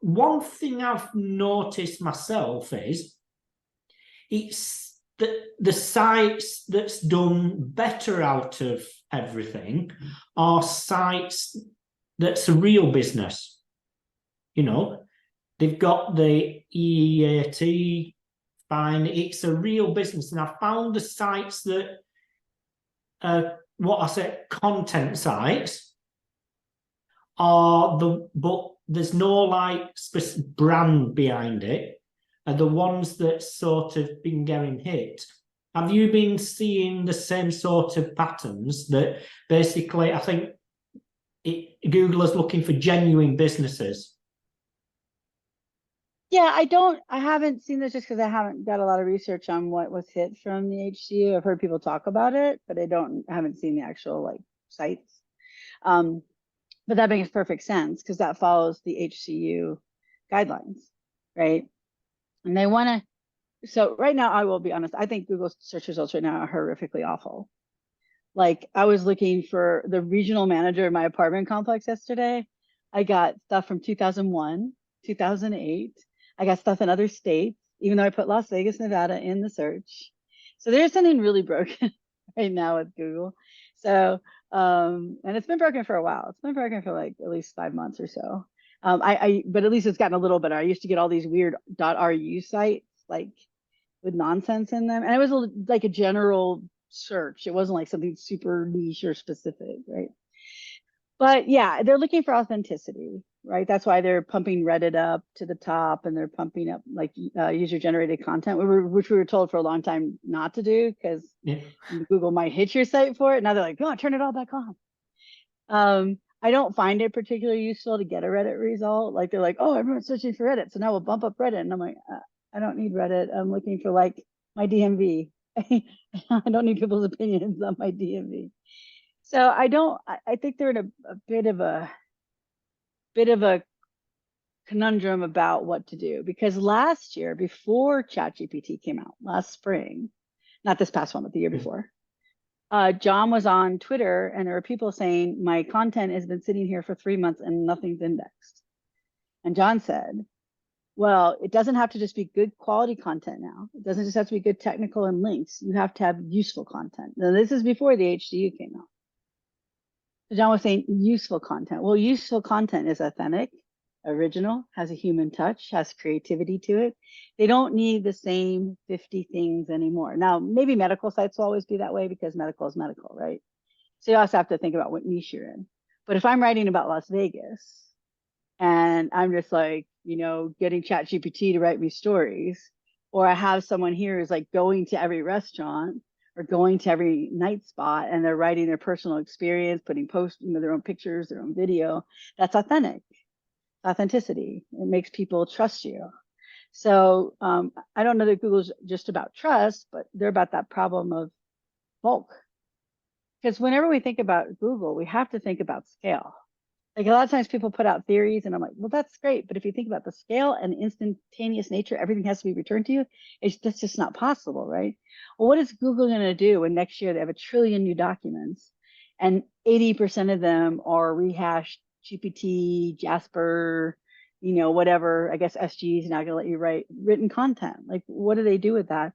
one thing I've noticed myself is it's the sites that's done better out of everything are sites that's a real business. You know, they've got the EAT, fine, it's a real business. And I found the sites that what I say, content sites are but there's no like specific brand behind it, are the ones that sort of been getting hit. Have you been seeing the same sort of patterns that basically, I think Google is looking for genuine businesses? Yeah, I haven't seen this just because I haven't got a lot of research on what was hit from the HCU. I've heard people talk about it, but I haven't seen the actual like sites. But that makes perfect sense because that follows the HCU guidelines, right? And they want to, so right now, I will be honest, I think Google search results right now are horrifically awful. Like I was looking for the regional manager of my apartment complex yesterday. I got stuff from 2001, 2008. I got stuff in other states, even though I put Las Vegas, Nevada in the search. So there's something really broken right now with Google. So, and it's been broken for a while. It's been broken for like at least 5 months or so. But at least it's gotten a little better. I used to get all these weird .ru sites, like with nonsense in them. And it was like a general search. It wasn't like something super niche or specific, right? But yeah, they're looking for authenticity, right? That's why they're pumping Reddit up to the top and they're pumping up like user-generated content, which we were told for a long time not to do because Google might hit your site for it. Now they're like, oh, turn it all back on. I don't find it particularly useful to get a Reddit result. Like they're like, oh, everyone's searching for Reddit, so now we'll bump up Reddit. And I'm like, I don't need Reddit. I'm looking for like my DMV. I don't need people's opinions on my DMV. So I think they're in a bit of a conundrum about what to do because last year, before ChatGPT came out, last spring, not this past one, but the year before, John was on Twitter and there were people saying, my content has been sitting here for 3 months and nothing's indexed. And John said, well, it doesn't have to just be good quality content now. It doesn't just have to be good technical and links. You have to have useful content. Now, this is before the HCU came out. So John was saying useful content. Well, useful content is authentic, original, has a human touch, has creativity to it. They don't need the same 50 things anymore. Now, maybe medical sites will always be that way because medical is medical, right? So you also have to think about what niche you're in. But if I'm writing about Las Vegas and I'm just like, getting ChatGPT to write me stories, or I have someone here who's like going to every restaurant or going to every night spot and they're writing their personal experience, putting their own pictures, their own video, that's authentic. Authenticity. It makes people trust you. So I don't know that Google's just about trust, but they're about that problem of bulk. Because whenever we think about Google, we have to think about scale. Like a lot of times people put out theories and I'm like, well, that's great. But if you think about the scale and instantaneous nature, everything has to be returned to you. That's just not possible, right? Well, what is Google going to do when next year they have 1 trillion new documents and 80% of them are rehashed GPT, Jasper, whatever, I guess SG is now going to let you write written content. Like, what do they do with that?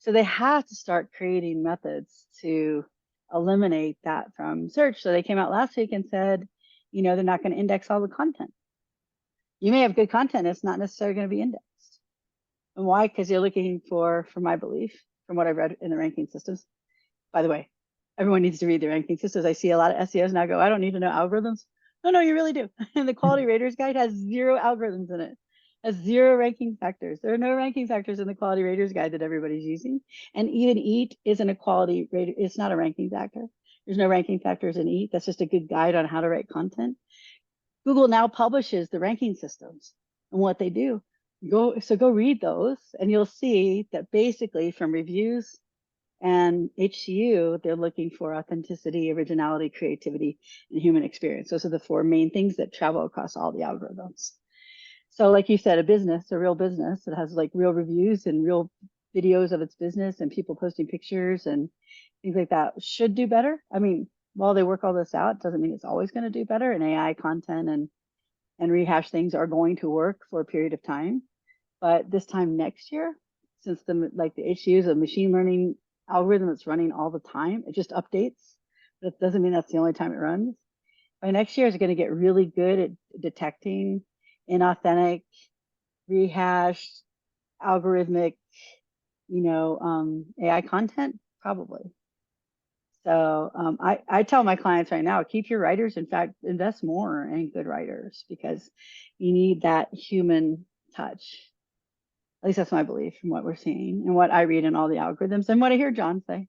So they have to start creating methods to eliminate that from search. So they came out last week and said, they're not going to index all the content. You may have good content, it's not necessarily going to be indexed. And why? Because you're looking for my belief, from what I've read in the ranking systems. By the way, everyone needs to read the ranking systems. I see a lot of SEOs now go, I don't need to know algorithms. No, you really do. And the Quality Raters Guide has 0 algorithms in it. Has 0 ranking factors. There are no ranking factors in the Quality Raters Guide that everybody's using. And even EAT isn't a quality rater. It's not a ranking factor. There's no ranking factors in EAT. That's just a good guide on how to write content. Google now publishes the ranking systems and what they do. Go read those and you'll see that basically from reviews and HCU, they're looking for authenticity, originality, creativity, and human experience. Those are the 4 main things that travel across all the algorithms. So like you said, a real business that has like real reviews and real videos of its business and people posting pictures and things like that should do better. I mean, while they work all this out, it doesn't mean it's always going to do better in AI content and rehash things are going to work for a period of time. But this time next year, since the issues of machine learning algorithm that's running all the time, it just updates, but it doesn't mean that's the only time it runs. By next year, it's going to get really good at detecting inauthentic, rehashed, algorithmic, AI content, probably. So I tell my clients right now, keep your writers. In fact, invest more in good writers because you need that human touch. At least that's my belief from what we're seeing and what I read in all the algorithms and what I hear John say.